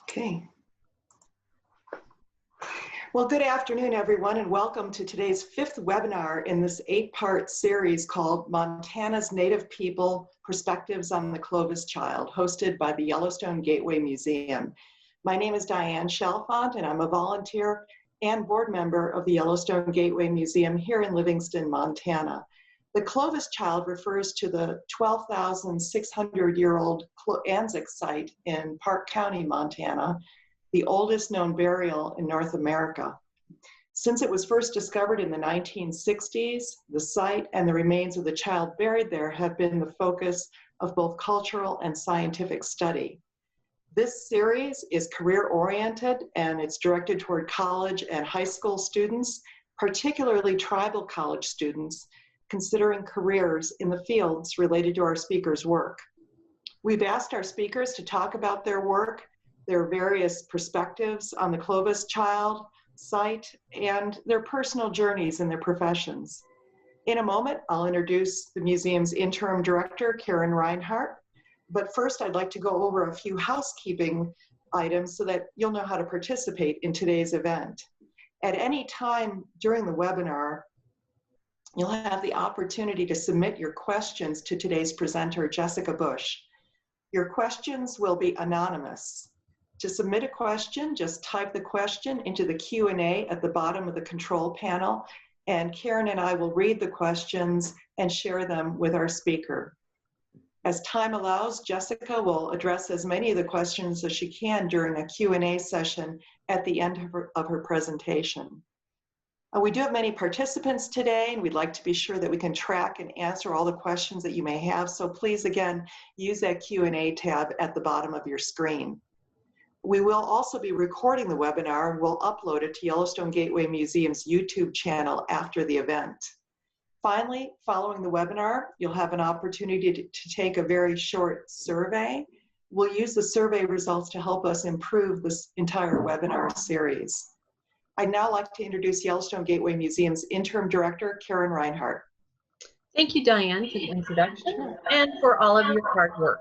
Okay. Well, good afternoon, everyone, and welcome to today's 5th webinar in this 8-part series called Montana's Native People Perspectives on the Clovis Child, hosted by the Yellowstone Gateway Museum. My name is Diane Chalfant, and I'm a volunteer and board member of the Yellowstone Gateway Museum here in Livingston, Montana. The Clovis Child refers to the 12,600-year-old Anzick Site in Park County, Montana, the oldest known burial in North America. Since it was first discovered in the 1960s, the site and the remains of the child buried there have been the focus of both cultural and scientific study. This series is career-oriented and it's directed toward college and high school students, particularly tribal college students, considering careers in the fields related to our speakers' work. We've asked our speakers to talk about their work, their various perspectives on the Clovis Child site, and their personal journeys in their professions. In a moment, I'll introduce the museum's interim director, Karen Reinhardt. But first, I'd like to go over a few housekeeping items so that you'll know how to participate in today's event. At any time during the webinar, you'll have the opportunity to submit your questions to today's presenter, Jessica Bush. Your questions will be anonymous. To submit a question, just type the question into the Q&A at the bottom of the control panel, and Karen and I will read the questions and share them with our speaker. As time allows, Jessica will address as many of the questions as she can during a Q&A session at the end of her presentation. We do have many participants today, and we'd like to be sure that we can track and answer all the questions that you may have, so please, again, use that Q&A tab at the bottom of your screen. We will also be recording the webinar and we'll upload it to Yellowstone Gateway Museum's YouTube channel after the event. Finally, following the webinar, you'll have an opportunity to take a very short survey. We'll use the survey results to help us improve this entire webinar series. I'd now like to introduce Yellowstone Gateway Museum's interim director, Karen Reinhardt. Thank you, Diane, for the introduction and for all of your hard work.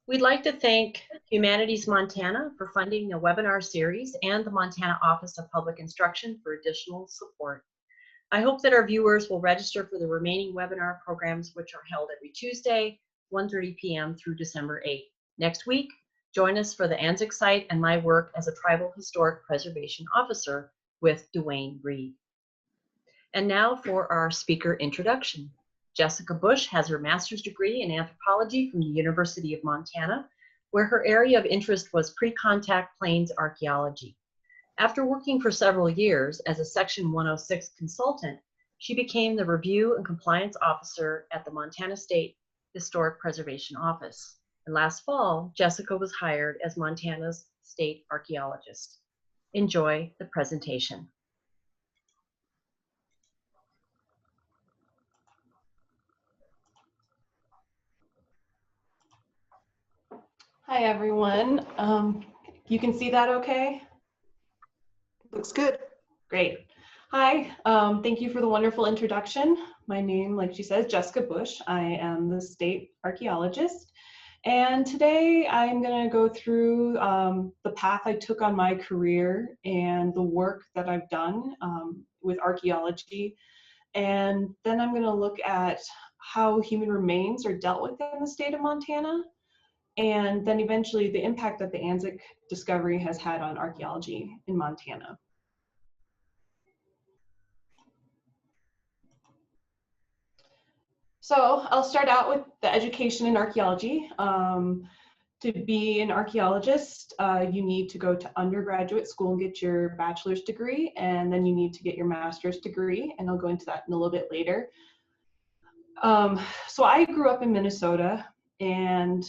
We'd like to thank Humanities Montana for funding the webinar series and the Montana Office of Public Instruction for additional support. I hope that our viewers will register for the remaining webinar programs, which are held every Tuesday, 1:30 p.m. through December 8th. Next week, join us for the Anzick Site and my work as a Tribal Historic Preservation Officer with Dwayne Reed. And now for our speaker introduction. Jessica Bush has her master's degree in anthropology from the University of Montana, where her area of interest was pre-contact plains archaeology. After working for several years as a Section 106 consultant, she became the Review and Compliance Officer at the Montana State Historic Preservation Office. And last fall, Jessica was hired as Montana's state archaeologist. Enjoy the presentation. Hi, everyone. You can see that okay? Looks good. Great. Hi, thank you for the wonderful introduction. My name, like she says, Jessica Bush. I am the state archaeologist. And today I'm going to go through the path I took on my career and the work that I've done with archaeology. And then I'm going to look at how human remains are dealt with in the state of Montana. And then eventually the impact that the Anzick discovery has had on archaeology in Montana. So I'll start out with the education in archaeology. To be an archaeologist, you need to go to undergraduate school and get your bachelor's degree, and then you need to get your master's degree, and I'll go into that in a little bit later. So I grew up in Minnesota, and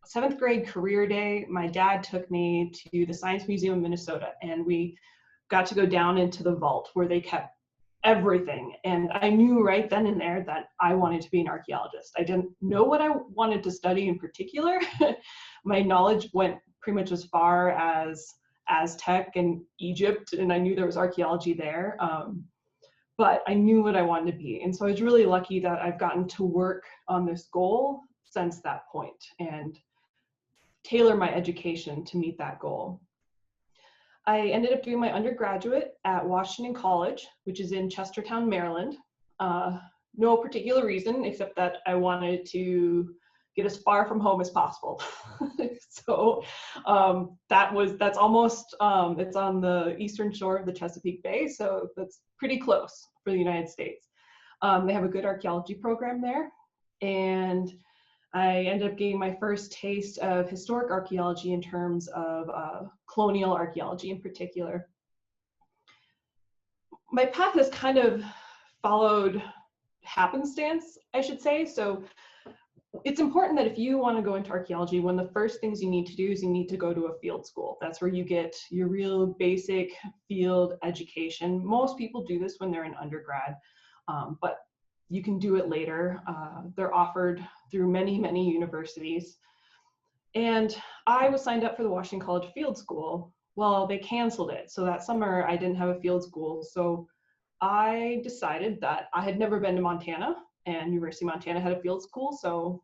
7th grade career day, my dad took me to the Science Museum in Minnesota, and we got to go down into the vault where they kept everything. And I knew right then and there that I wanted to be an archaeologist. I didn't know what I wanted to study in particular. My knowledge went pretty much as far as Aztec and Egypt, and I knew there was archaeology there. But I knew what I wanted to be. And so I was really lucky that I've gotten to work on this goal since that point. And tailor my education to meet that goal. I ended up doing my undergraduate at Washington College, which is in Chestertown, Maryland. No particular reason except that I wanted to get as far from home as possible. So that's almost, it's on the eastern shore of the Chesapeake Bay, so that's pretty close for the United States. They have a good archaeology program there, and I ended up getting my first taste of historic archaeology in terms of colonial archaeology in particular. My path has kind of followed happenstance, I should say. So it's important that if you want to go into archaeology, one of the first things you need to do is you need to go to a field school. That's where you get your real basic field education. Most people do this when they're in undergrad, but you can do it later. They're offered through many, many universities. And I was signed up for the Washington College Field School. Well, they canceled it. So that summer I didn't have a field school. So I decided that I had never been to Montana, and University of Montana had a field school, so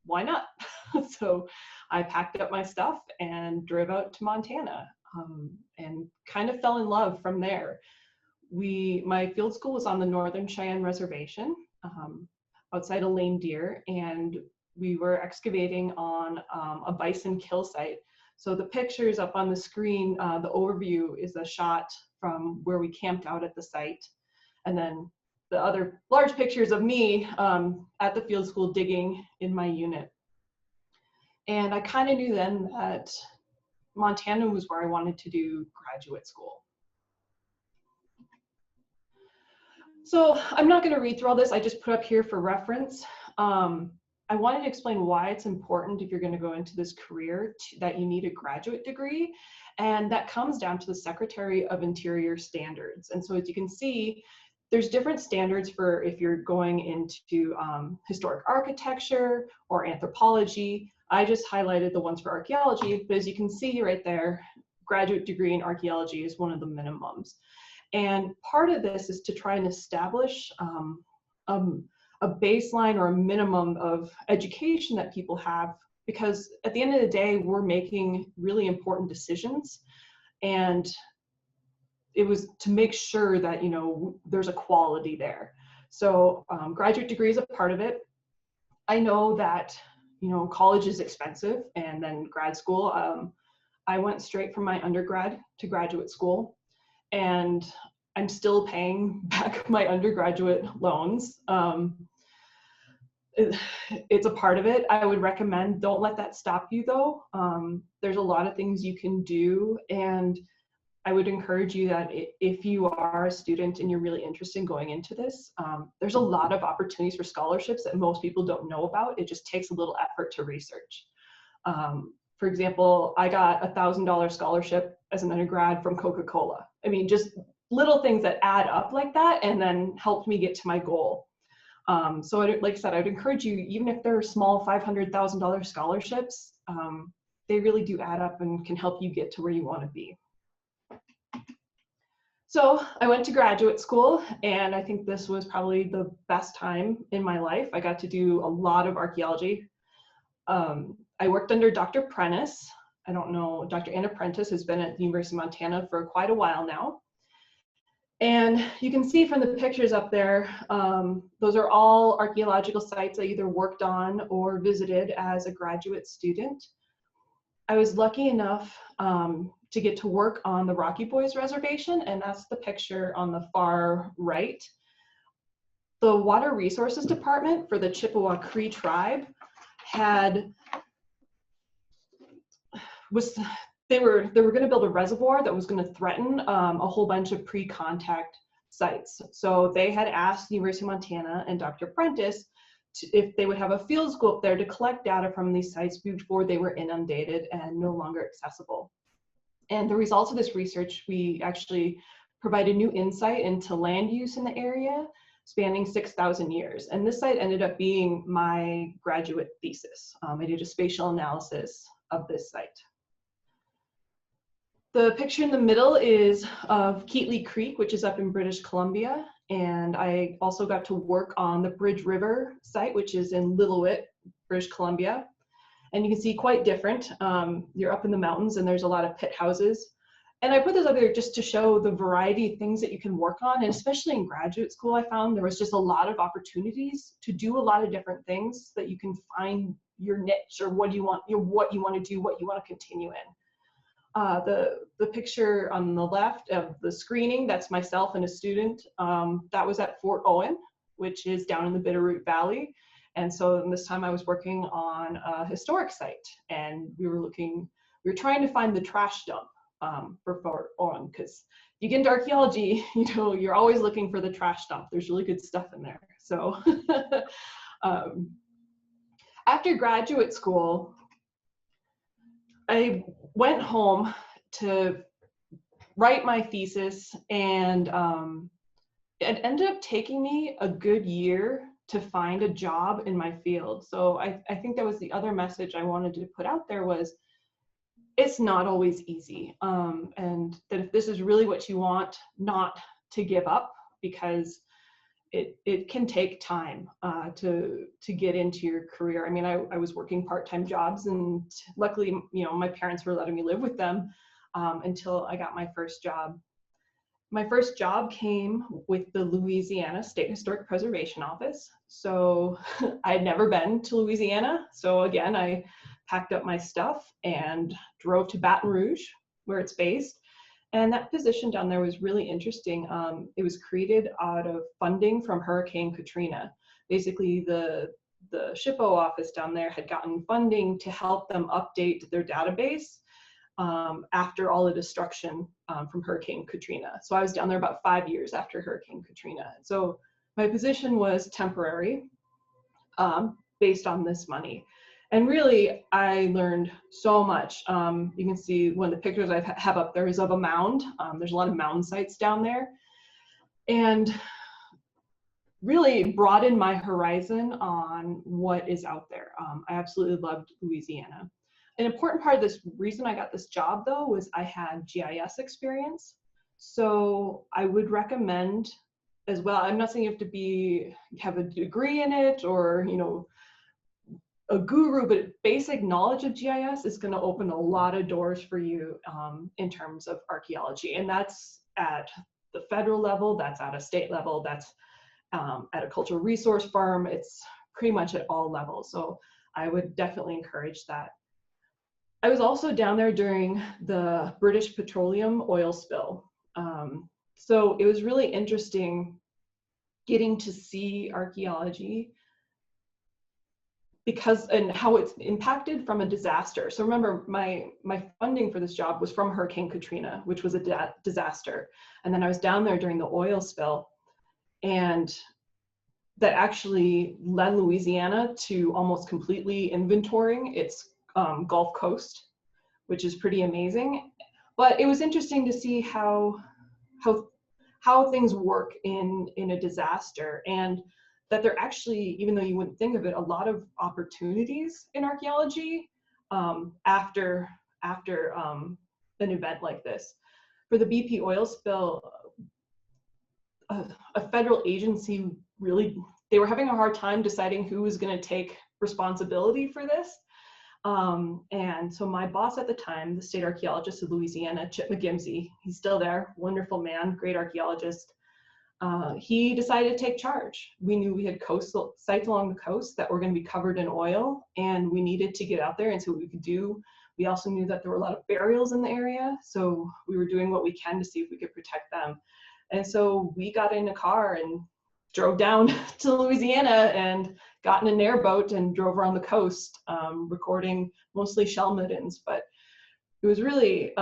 why not? So I packed up my stuff and drove out to Montana, and kind of fell in love from there. My field school was on the Northern Cheyenne Reservation, outside of Lame Deer, and we were excavating on a bison kill site. So the pictures up on the screen, the overview is a shot from where we camped out at the site. And then the other large pictures of me at the field school digging in my unit. And I kind of knew then that Montana was where I wanted to do graduate school. So I'm not going to read through all this. I just put up here for reference. I wanted to explain why it's important if you're going to go into this career that you need a graduate degree. And that comes down to the Secretary of Interior standards. And so as you can see, there's different standards for if you're going into historic architecture or anthropology. I just highlighted the ones for archaeology, but as you can see right there, graduate degree in archaeology is one of the minimums. And part of this is to try and establish a baseline or a minimum of education that people have, because at the end of the day, we're making really important decisions. And it was to make sure that, you know, there's a quality there. So graduate degree is a part of it. I know that, you know, college is expensive, and then grad school. I went straight from my undergrad to graduate school, and I'm still paying back my undergraduate loans. It's a part of it. I would recommend, don't let that stop you though. There's a lot of things you can do, and I would encourage you that if you are a student and you're really interested in going into this, there's a lot of opportunities for scholarships that most people don't know about. It just takes a little effort to research. For example, I got a $1,000 scholarship as an undergrad from Coca-Cola. I mean, just little things that add up like that and then helped me get to my goal. So like I said, I would encourage you, even if they're small $500,000 scholarships, they really do add up and can help you get to where you want to be. So I went to graduate school, and I think this was probably the best time in my life. I got to do a lot of archaeology. I worked under Dr. Prentice. I don't know, Dr. Anna Prentice has been at the University of Montana for quite a while now. And you can see from the pictures up there, those are all archaeological sites I either worked on or visited as a graduate student. I was lucky enough to get to work on the Rocky Boys Reservation, and that's the picture on the far right. The Water Resources Department for the Chippewa Cree tribe they were going to build a reservoir that was going to threaten a whole bunch of pre-contact sites. So they had asked the University of Montana and Dr. Prentice if they would have a field school up there to collect data from these sites before they were inundated and no longer accessible. And the results of this research, we actually provided new insight into land use in the area spanning 6,000 years. And this site ended up being my graduate thesis. I did a spatial analysis of this site. The picture in the middle is of Keatley Creek, which is up in British Columbia. And I also got to work on the Bridge River site, which is in Lillooet, British Columbia. And you can see quite different. You're up in the mountains and there's a lot of pit houses. And I put this up there just to show the variety of things that you can work on. And especially in graduate school, I found there was just a lot of opportunities to do a lot of different things that you can find your niche or what you want to do, what you want to continue in. The picture on the left of the screening, that's myself and a student. That was at Fort Owen, which is down in the Bitterroot Valley. And so this time I was working on a historic site, and we were trying to find the trash dump for Fort Owen, because you get into archaeology, you're always looking for the trash dump. There's really good stuff in there. So after graduate school, I went home to write my thesis, and it ended up taking me a good year to find a job in my field. So I think that was the other message I wanted to put out there, was it's not always easy. And that if this is really what you want, not to give up, because it can take time to get into your career. I mean, I was working part-time jobs, and luckily, my parents were letting me live with them until I got my first job. My first job came with the Louisiana State Historic Preservation Office. So I had never been to Louisiana. So again, I packed up my stuff and drove to Baton Rouge, where it's based. And that position down there was really interesting. It was created out of funding from Hurricane Katrina. Basically, the SHPO office down there had gotten funding to help them update their database after all the destruction from Hurricane Katrina. So I was down there about 5 years after Hurricane Katrina. So my position was temporary based on this money. And really, I learned so much. You can see one of the pictures I have up there is of a mound. There's a lot of mound sites down there. And really broadened my horizon on what is out there. I absolutely loved Louisiana. An important part of this reason I got this job, though, was I had GIS experience. So I would recommend as well, I'm not saying you have to have a degree in it or, a guru, but basic knowledge of GIS is going to open a lot of doors for you in terms of archaeology. And that's at the federal level, that's at a state level, that's at a cultural resource firm. It's pretty much at all levels. So I would definitely encourage that. I was also down there during the British petroleum oil spill. So it was really interesting getting to see archaeology and how it's impacted from a disaster. So remember, my funding for this job was from Hurricane Katrina, which was a disaster. And then I was down there during the oil spill, and that actually led Louisiana to almost completely inventorying its Gulf Coast, which is pretty amazing. But it was interesting to see how things work in a disaster, and that there actually, even though you wouldn't think of it, a lot of opportunities in archaeology after an event like this. For the BP oil spill, a federal agency they were having a hard time deciding who was going to take responsibility for this. And so my boss at the time, the state archaeologist of Louisiana, Chip McGimsey, he's still there, wonderful man, great archaeologist. He decided to take charge. We knew we had coastal sites along the coast that were going to be covered in oil, and we needed to get out there and see what we could do. We also knew that there were a lot of burials in the area, so we were doing what we can to see if we could protect them. And so we got in a car and drove down to Louisiana and got in an airboat and drove around the coast, recording mostly shell middens. But it was really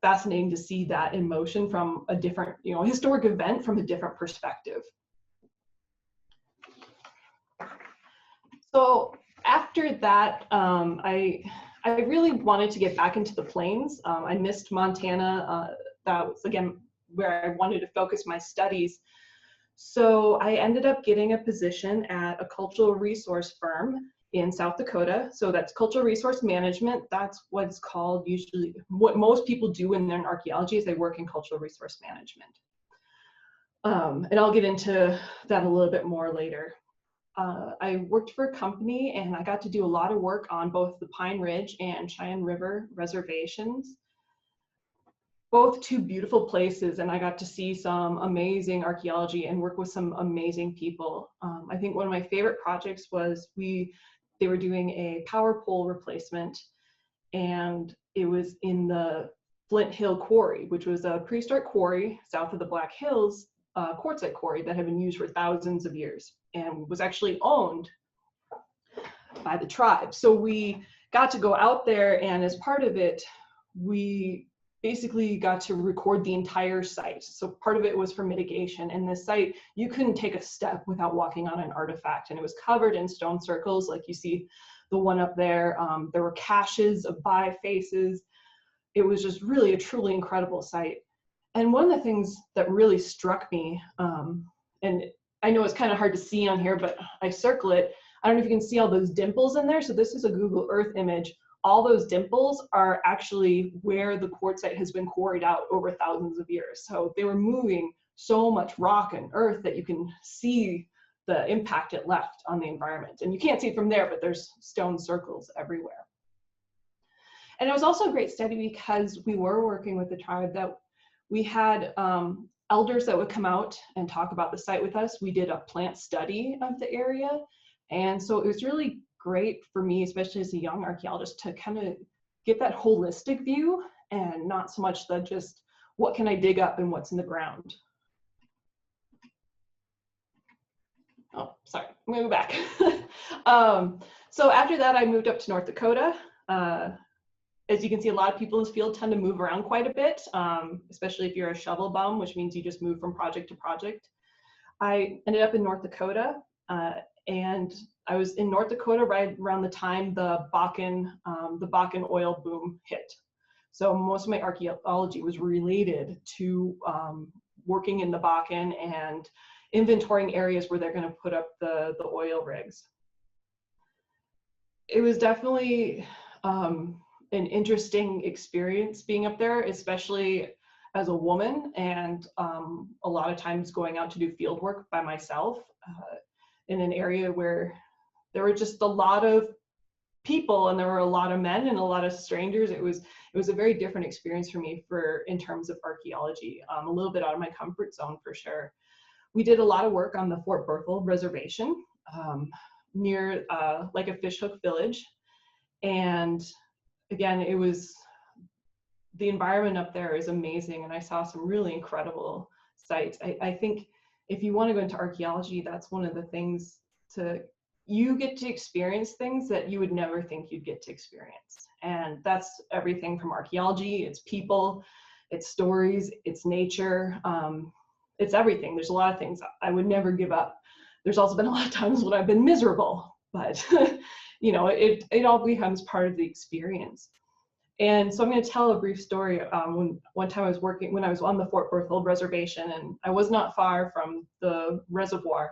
fascinating to see that in motion from a different, historic event from a different perspective. So after that, I really wanted to get back into the plains. I missed Montana. That was, again, where I wanted to focus my studies. So I ended up getting a position at a cultural resource firm in South Dakota. So that's cultural resource management. That's what's called usually, what most people do in their archaeology is they work in cultural resource management. And I'll get into that a little bit more later. I worked for a company and I got to do a lot of work on both the Pine Ridge and Cheyenne River reservations. Both two beautiful places, and I got to see some amazing archaeology and work with some amazing people. I think one of my favorite projects was they were doing a power pole replacement, and it was in the Flint Hill Quarry, which was a prehistoric quarry south of the Black Hills, quartzite quarry that had been used for thousands of years and was actually owned by the tribe. So we got to go out there, and as part of it, we basically got to record the entire site. So part of it was for mitigation. And the site, you couldn't take a step without walking on an artifact. And it was covered in stone circles, like you see the one up there. There were caches of bifaces. It was just really a truly incredible site. And one of the things that really struck me, and I know it's kind of hard to see on here, but I circle it. I don't know if you can see all those dimples in there. So this is a Google Earth image. All those dimples are actually where the quartzite has been quarried out over thousands of years. So they were moving so much rock and earth that you can see the impact it left on the environment. And you can't see it from there, but there's stone circles everywhere. And it was also a great study because we were working with the tribe, that we had elders that would come out and talk about the site with us. We did a plant study of the area. And so it was really great for me, especially as a young archaeologist, to kind of get that holistic view and not so much the just what can I dig up and what's in the ground. Oh, sorry, I'm gonna go back. So after that, I moved up to North Dakota. As you can see, a lot of people in this field tend to move around quite a bit, especially if you're a shovel bum, which means you just move from project to project. I ended up in North Dakota, and I was in North Dakota right around the time the Bakken oil boom hit. So most of my archaeology was related to working in the Bakken and inventorying areas where they're going to put up the oil rigs. It was definitely an interesting experience being up there, especially as a woman, and a lot of times going out to do field work by myself in an area where there were just a lot of people and there were a lot of men and a lot of strangers. It was a very different experience for me in terms of archaeology, a little bit out of my comfort zone for sure. We did a lot of work on the Fort Berthold Reservation near like a fishhook village. And again, the environment up there is amazing, and I saw some really incredible sites. I think if you want to go into archaeology, that's one of the things you get to experience things that you would never think you'd get to experience. And that's everything from archaeology, it's people, it's stories, it's nature, it's everything. There's a lot of things I would never give up. There's also been a lot of times when I've been miserable, but you know, it all becomes part of the experience. And so I'm going to tell a brief story. One time when I was on the Fort Berthold Reservation, and I was not far from the reservoir,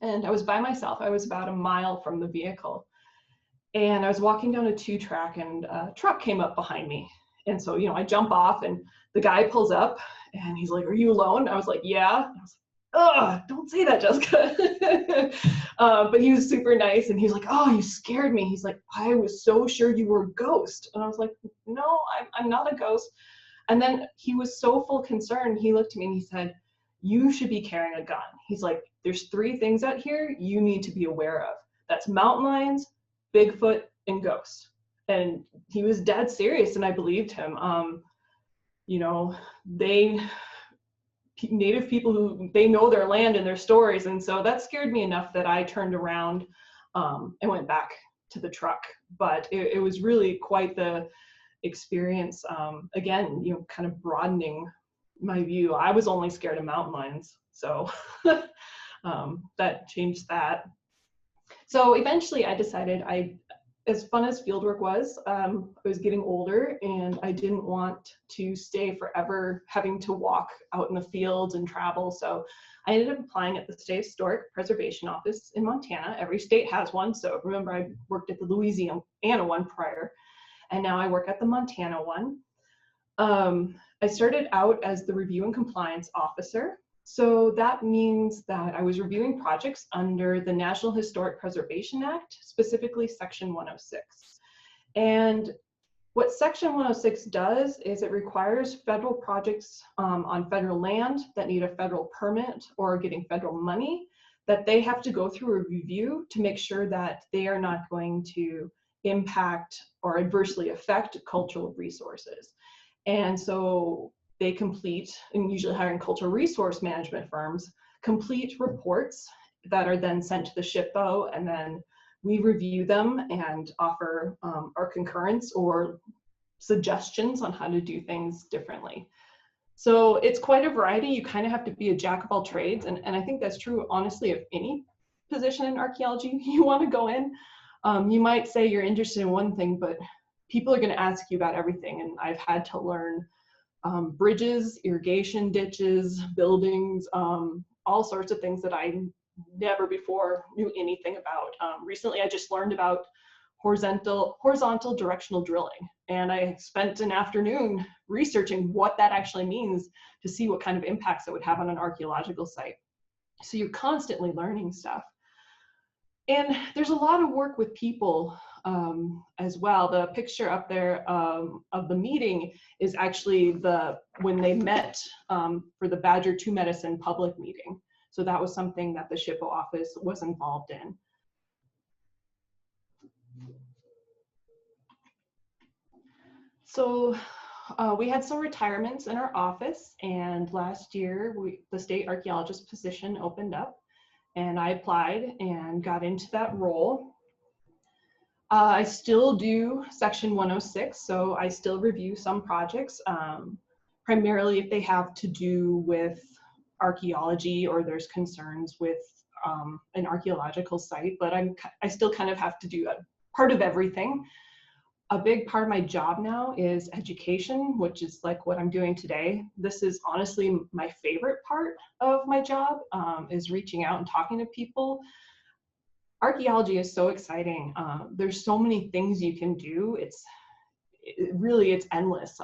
and I was by myself. I was about a mile from the vehicle, and I was walking down a 2-track, and a truck came up behind me. And so, you know, I jump off, and the guy pulls up, and he's like, "Are you alone?" I was like, "Yeah." I was like, "Ugh, don't say that, Jessica." But he was super nice, and he was like, "Oh, you scared me." He's like, "I was so sure you were a ghost." And I was like, "No, I'm not a ghost." And then he was so full concern, he looked at me and he said, "You should be carrying a gun." He's like, "There's 3 things out here you need to be aware of. That's mountain lions, Bigfoot, and ghosts." And he was dead serious, and I believed him. You know, Native people they know their land and their stories, and so that scared me enough that I turned around and went back to the truck. But it was really quite the experience. Again, you know, kind of broadening my view. I was only scared of mountain lions, so that changed that. So eventually I decided as fun as fieldwork was, I was getting older and I didn't want to stay forever having to walk out in the fields and travel. So I ended up applying at the State Historic Preservation Office in Montana. Every state has one. So remember, I worked at the Louisiana one prior, and now I work at the Montana one. I started out as the Review and Compliance Officer. So that means that I was reviewing projects under the National Historic Preservation Act, specifically Section 106. And what Section 106 does is it requires federal projects on federal land that need a federal permit or getting federal money, that they have to go through a review to make sure that they are not going to impact or adversely affect cultural resources. And so they complete, and usually hiring cultural resource management firms, complete reports that are then sent to the SHPO, and then we review them and offer our concurrence or suggestions on how to do things differently. So it's quite a variety. You kind of have to be a jack of all trades. And I think that's true, honestly, of any position in archaeology you want to go in. You might say you're interested in one thing, but people are going to ask you about everything. And I've had to learn bridges, irrigation ditches, buildings, all sorts of things that I never before knew anything about. Recently, I just learned about horizontal directional drilling. And I spent an afternoon researching what that actually means to see what kind of impacts it would have on an archaeological site. So you're constantly learning stuff. And there's a lot of work with people as well. The picture up there of the meeting is actually when they met for the Badger 2 Medicine public meeting. So that was something that the SHPO office was involved in. So we had some retirements in our office, and last year the state archaeologist position opened up, and I applied and got into that role. I still do Section 106, so I still review some projects, primarily if they have to do with archaeology or there's concerns with an archaeological site, but I still kind of have to do a part of everything. A big part of my job now is education, which is like what I'm doing today. This is honestly my favorite part of my job, is reaching out and talking to people. Archaeology is so exciting. There's so many things you can do. It's endless.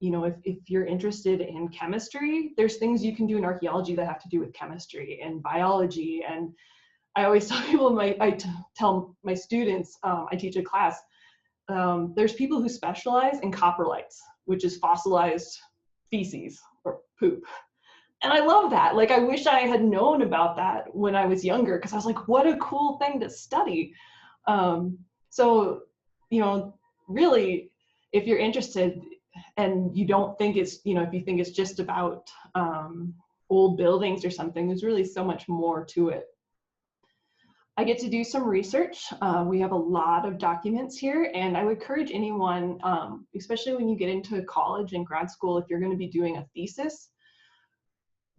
You know, if you're interested in chemistry, there's things you can do in archaeology that have to do with chemistry and biology. And I always tell people, I tell my students, I teach a class, there's people who specialize in coprolites, which is fossilized feces or poop. And I love that. Like, I wish I had known about that when I was younger, because I was like, what a cool thing to study. So, you know, really, if you're interested and you don't think it's, you know, if you think it's just about old buildings or something, there's really so much more to it. I get to do some research. We have a lot of documents here, and I would encourage anyone, especially when you get into college and grad school, if you're going to be doing a thesis,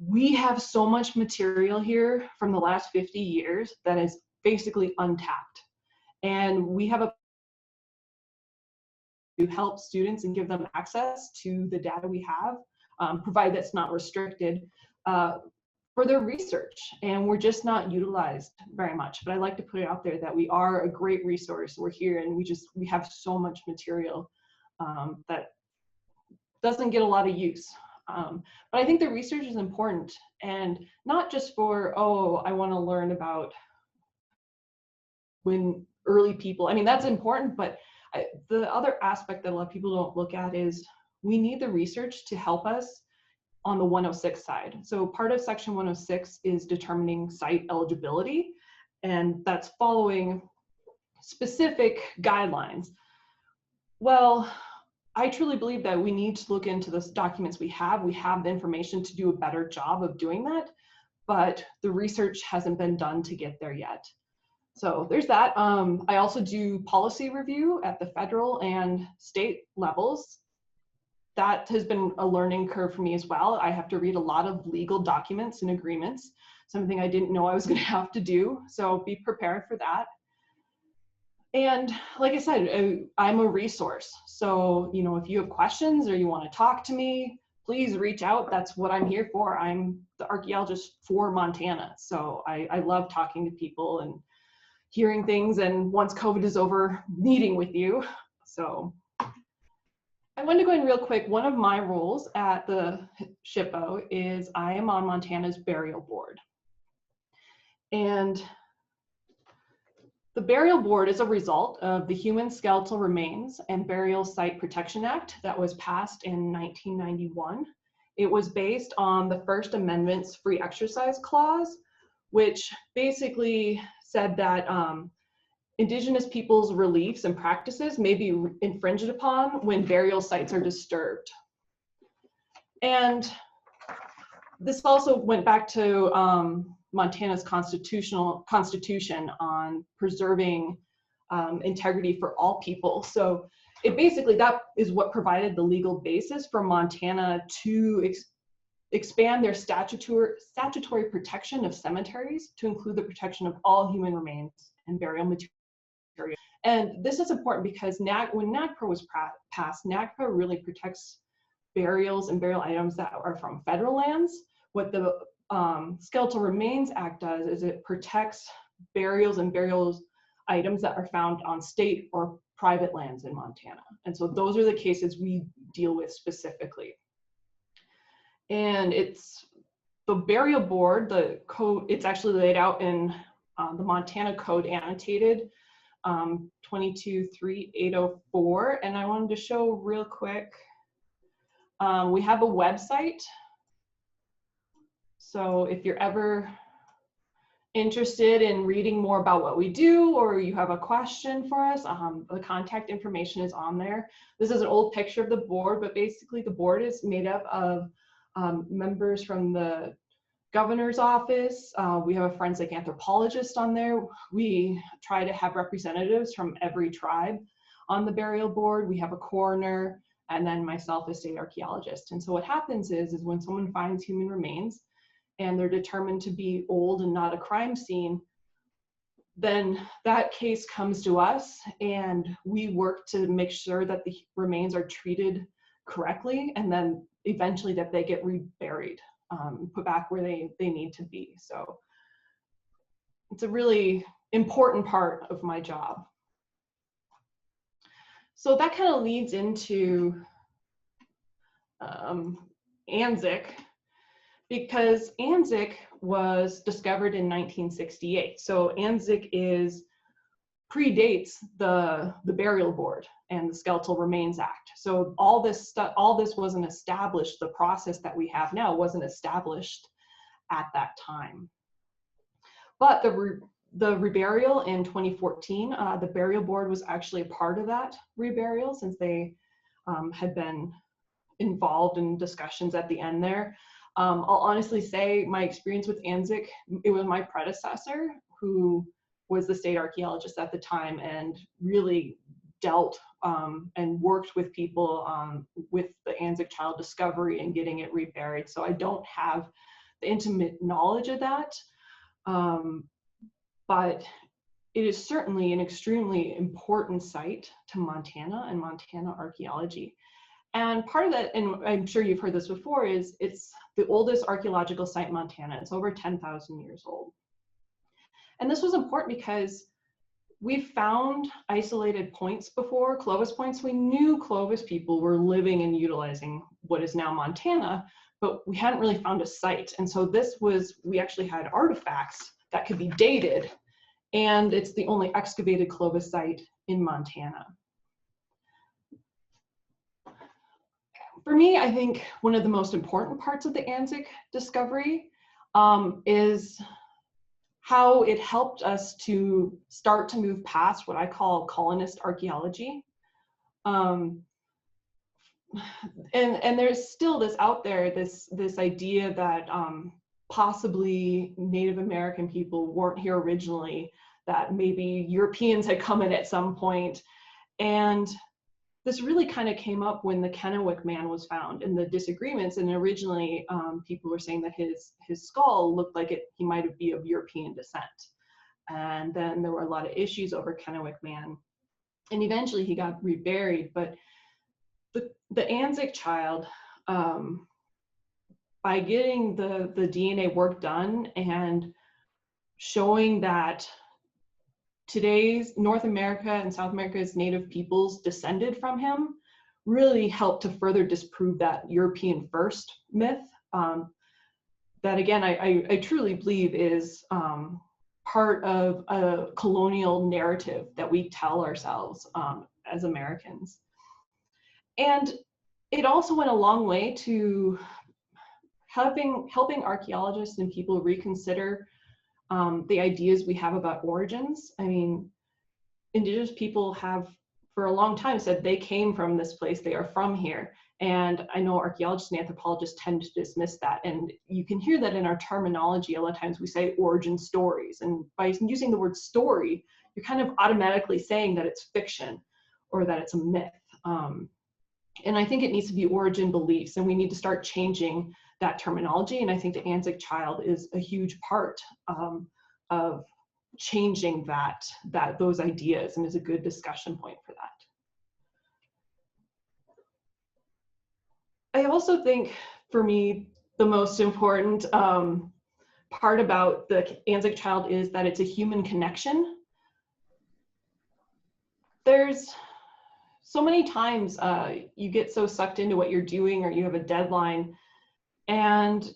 we have so much material here from the last 50 years that is basically untapped. And we have to help students and give them access to the data we have, provided that's not restricted, for their research. And we're just not utilized very much. But I like to put it out there that we are a great resource. We're here, and we have so much material that doesn't get a lot of use. But I think the research is important, and not just for, oh, I want to learn about when early people, I mean, that's important, but the other aspect that a lot of people don't look at is we need the research to help us on the 106 side. So part of Section 106 is determining site eligibility, and that's following specific guidelines. Well, I truly believe that we need to look into the documents we have. We have the information to do a better job of doing that, but the research hasn't been done to get there yet. So there's that. I also do policy review at the federal and state levels. That has been a learning curve for me as well. I have to read a lot of legal documents and agreements, something I didn't know I was going to have to do. So be prepared for that. And like I said, I'm a resource. So, you know, if you have questions or you want to talk to me, please reach out. That's what I'm here for. I'm the archaeologist for Montana. So I love talking to people and hearing things. And once COVID is over, meeting with you. So I wanted to go in real quick. One of my roles at the SHPO is I am on Montana's burial board. And the burial board is a result of the Human Skeletal Remains and Burial Site Protection Act that was passed in 1991. It was based on the First Amendment's Free Exercise Clause, which basically said that Indigenous peoples' beliefs and practices may be infringed upon when burial sites are disturbed. And this also went back to Montana's constitution on preserving integrity for all people. So it basically, that is what provided the legal basis for Montana to expand their statutory protection of cemeteries to include the protection of all human remains and burial materials. And this is important because when NAGPRA was passed, NAGPRA really protects burials and burial items that are from federal lands. What the Skeletal Remains Act does is it protects burials and burials items that are found on state or private lands in Montana. And so those are the cases we deal with specifically. And it's the burial board, the code, it's actually laid out in the Montana Code annotated 223804. And I wanted to show real quick, we have a website. So if you're ever interested in reading more about what we do, or you have a question for us, the contact information is on there. This is an old picture of the board, but basically the board is made up of members from the governor's office. We have a forensic anthropologist on there. We try to have representatives from every tribe on the burial board. We have a coroner, and then myself as state archaeologist. And so what happens is when someone finds human remains and they're determined to be old and not a crime scene, then that case comes to us and we work to make sure that the remains are treated correctly, and then eventually that they get reburied, put back where they need to be. So it's a really important part of my job. So that kind of leads into Anzick, because Anzick was discovered in 1968. So Anzick predates the burial board and the Skeletal Remains Act. So all this wasn't established. The process that we have now wasn't established at that time. But the reburial in 2014, the burial board was actually a part of that reburial, since they had been involved in discussions at the end there. I'll honestly say my experience with Anzick, it was my predecessor who was the state archaeologist at the time and really dealt and worked with people with the Anzick child discovery and getting it reburied. So I don't have the intimate knowledge of that, but it is certainly an extremely important site to Montana and Montana archaeology. And part of that, and I'm sure you've heard this before, is it's the oldest archaeological site in Montana. It's over 10,000 years old. And this was important because we've found isolated points before, Clovis points. We knew Clovis people were living and utilizing what is now Montana, but we hadn't really found a site. And so we actually had artifacts that could be dated, and it's the only excavated Clovis site in Montana. For me, I think one of the most important parts of the Anzick discovery is how it helped us to start to move past what I call colonist archaeology. And there's still this out there, this idea that possibly Native American people weren't here originally, that maybe Europeans had come in at some point. And this really kind of came up when the Kennewick man was found and the disagreements. And originally people were saying that his skull looked like he might be of European descent. And then there were a lot of issues over Kennewick man. And eventually he got reburied. But the Anzick child, by getting the DNA work done and showing that today's North America and South America's native peoples descended from him, really helped to further disprove that European first myth that, again, I truly believe is part of a colonial narrative that we tell ourselves as Americans. And it also went a long way to helping archaeologists and people reconsider the ideas we have about origins. I mean, Indigenous people have for a long time said they came from this place, they are from here. And I know archaeologists and anthropologists tend to dismiss that. And you can hear that in our terminology. A lot of times we say origin stories. And by using the word story, you're kind of automatically saying that it's fiction or that it's a myth. And I think it needs to be origin beliefs, and we need to start changing that terminology. And I think the Anzick child is a huge part of changing those ideas, and is a good discussion point for that. I also think, for me, the most important part about the Anzick child is that it's a human connection. There's so many times you get so sucked into what you're doing, or you have a deadline, and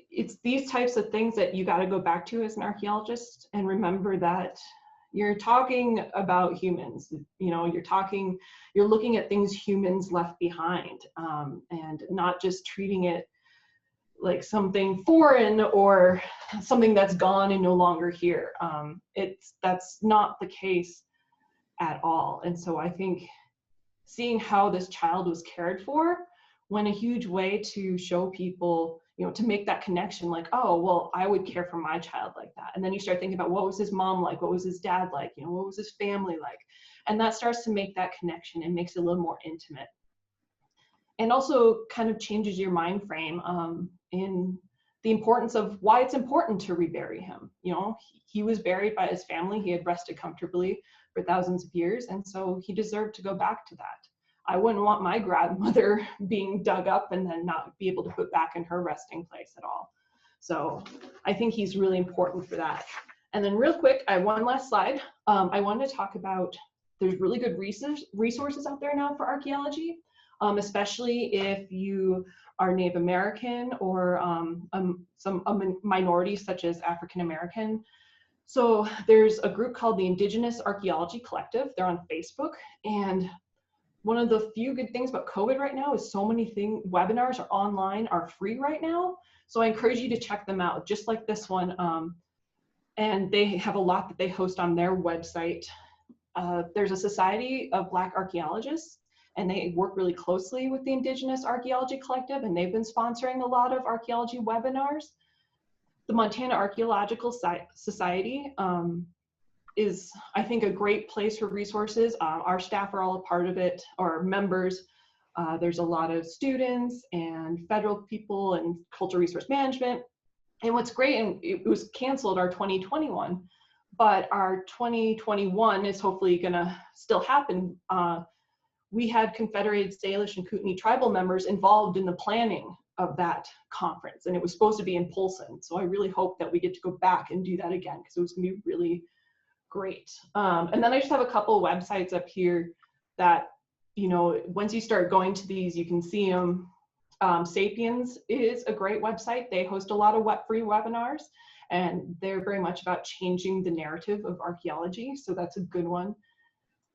it's these types of things that you got to go back to as an archaeologist and remember that you're talking about humans. You know, you're looking at things humans left behind, and not just treating it like something foreign or something that's gone and no longer here. That's not the case at all. And so I think seeing how this child was cared for went a huge way to show people, you know, to make that connection, like, oh, well, I would care for my child like that. And then you start thinking about, what was his mom like? What was his dad like? You know, what was his family like? And that starts to make that connection and makes it a little more intimate. And also kind of changes your mind frame in the importance of why it's important to rebury him. You know, he was buried by his family. He had rested comfortably for thousands of years. And so he deserved to go back to that. I wouldn't want my grandmother being dug up and then not be able to put back in her resting place at all. So I think he's really important for that. And then real quick, I have one last slide. I wanted to talk about, there's really good resources out there now for archaeology, especially if you are Native American or some minorities such as African American. So there's a group called the Indigenous Archaeology Collective. They're on Facebook, and one of the few good things about COVID right now is so many webinars are online, are free right now. So I encourage you to check them out, just like this one. And they have a lot that they host on their website. There's a Society of Black Archaeologists, and they work really closely with the Indigenous Archaeology Collective, and they've been sponsoring a lot of archaeology webinars. The Montana Archaeological Society is, I think, a great place for resources. Our staff are all a part of it, or members. There's a lot of students and federal people and cultural resource management. And what's great, and it was canceled, our 2021, but our 2021 is hopefully gonna still happen. We had Confederated Salish and Kootenai tribal members involved in the planning of that conference, and it was supposed to be in Polson. So I really hope that we get to go back and do that again, because it was gonna be really great. And then I just have a couple of websites up here that, you know, once you start going to these, you can see them. Sapiens is a great website. They host a lot of free webinars, and they're very much about changing the narrative of archaeology. So that's a good one.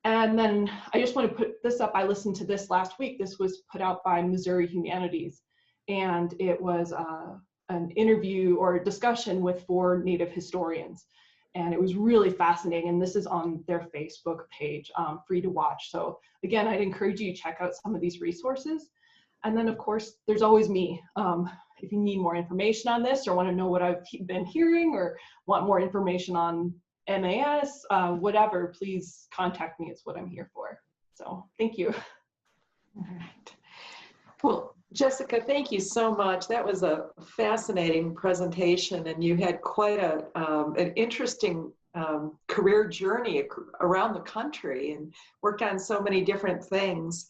And then I just want to put this up. I listened to this last week. This was put out by Missouri Humanities, and it was an interview or a discussion with 4 Native historians. And it was really fascinating. And this is on their Facebook page, free to watch. So again, I'd encourage you to check out some of these resources. And then of course, there's always me. If you need more information on this, or want to know what I've been hearing, or want more information on MAS, whatever, please contact me. It's what I'm here for. So thank you. All right. Well, Jessica, thank you so much. That was a fascinating presentation, and you had quite an interesting career journey around the country and worked on so many different things.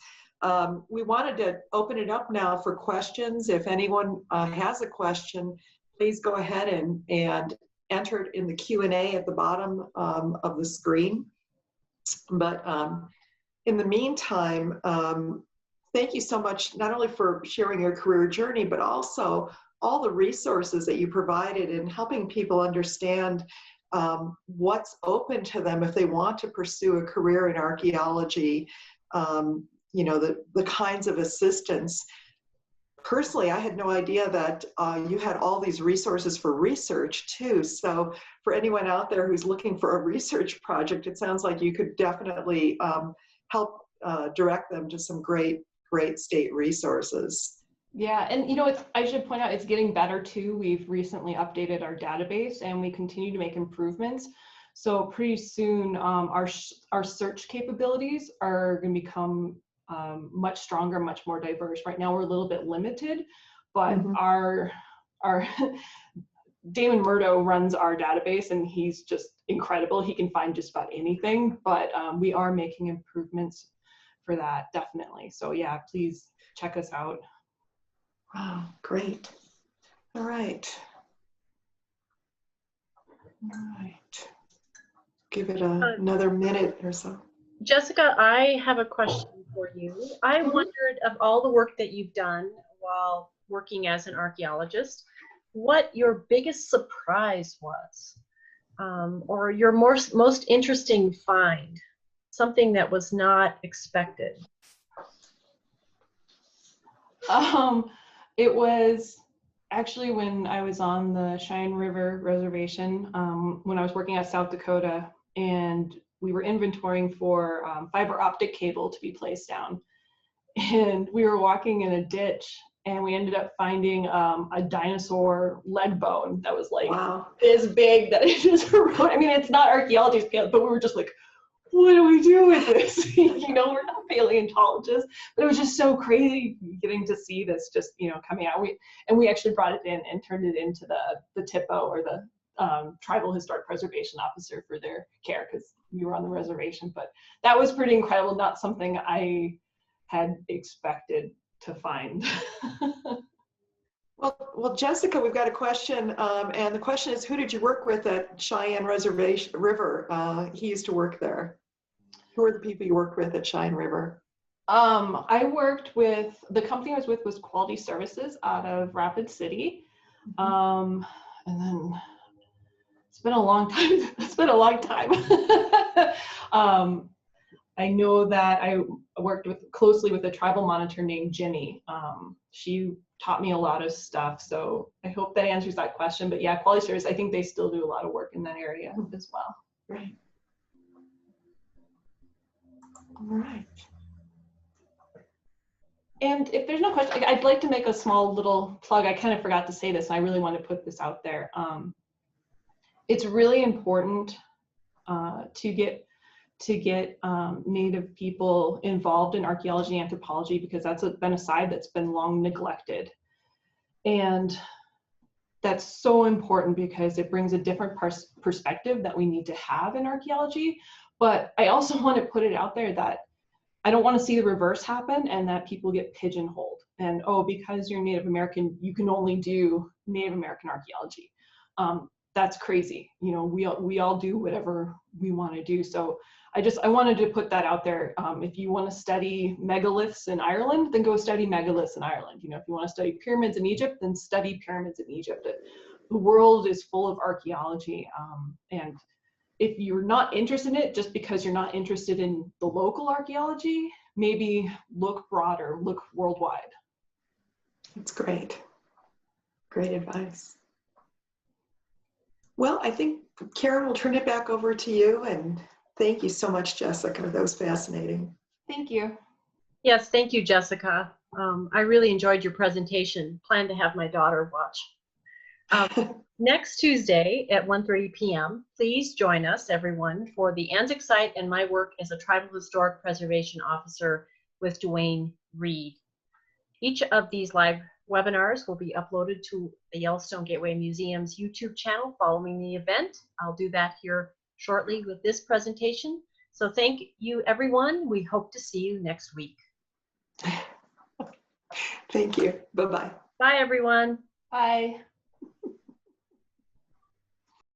We wanted to open it up now for questions. If anyone has a question, please go ahead and enter it in the Q&A at the bottom of the screen. But in the meantime, thank you so much, not only for sharing your career journey, but also all the resources that you provided in helping people understand what's open to them if they want to pursue a career in archaeology, you know, the kinds of assistance. Personally, I had no idea that you had all these resources for research too. So for anyone out there who's looking for a research project, it sounds like you could definitely help direct them to some great state resources. Yeah, and you know, I should point out it's getting better too. We've recently updated our database and we continue to make improvements. So pretty soon our search capabilities are going to become much stronger, much more diverse. Right now we're a little bit limited, but our Damon Murdo runs our database and he's just incredible. He can find just about anything, but we are making improvements for that, definitely. So yeah, please check us out. Wow, great. All right. Give it another minute or so. Jessica, I have a question for you. I wondered, of all the work that you've done while working as an archaeologist, what your biggest surprise was, or your most interesting find, something that was not expected. It was actually when I was on the Cheyenne River Reservation, when I was working at South Dakota, and we were inventorying for fiber optic cable to be placed down. And we were walking in a ditch and we ended up finding a dinosaur leg bone that was like this big that it just, I mean, it's not archaeology scale, but we were just like, what do we do with this? You know, we're not paleontologists, but it was just so crazy getting to see this just, you know, coming out. We actually brought it in and turned it into the TIPO, or the Tribal Historic Preservation Officer, for their care, because we were on the reservation. But that was pretty incredible, not something I had expected to find. Well, Jessica, we've got a question, and the question is, who did you work with at Cheyenne River? He used to work there. Who are the people you worked with at Cheyenne River? I worked with, the company I was with was Quality Services out of Rapid City. And then it's been a long time. It's been a long time. I know that I worked closely with a tribal monitor named Ginny. She taught me a lot of stuff. So I hope that answers that question. But yeah, Quality Service, I think they still do a lot of work in that area as well. Right. All right. And if there's no question, I'd like to make a small little plug. I kind of forgot to say this, and I really want to put this out there. It's really important to get Native people involved in archaeology and anthropology, because that's been a side that's been long neglected. And that's so important because it brings a different perspective that we need to have in archaeology. But I also want to put it out there that I don't want to see the reverse happen, and that people get pigeonholed. And, oh, because you're Native American, you can only do Native American archaeology. That's crazy. You know, we all do whatever we want to do. So I wanted to put that out there. If you want to study megaliths in Ireland, then go study megaliths in Ireland. You know, if you want to study pyramids in Egypt, then study pyramids in Egypt. The world is full of archaeology. And if you're not interested in it, just because you're not interested in the local archaeology, maybe look broader, look worldwide. That's great. Great advice. Well, I think, Karen, we'll turn it back over to you. And thank you so much, Jessica. That was fascinating. Thank you. Yes, thank you, Jessica. I really enjoyed your presentation. Plan to have my daughter watch. Next Tuesday at 1:30 p.m., please join us, everyone, for the Anzick Site and my work as a Tribal Historic Preservation Officer with Dwayne Reed. Each of these live webinars will be uploaded to the Yellowstone Gateway Museum's YouTube channel following the event. I'll do that here shortly with this presentation. So thank you, everyone. We hope to see you next week. Thank you. Bye-bye. Bye, everyone. Bye.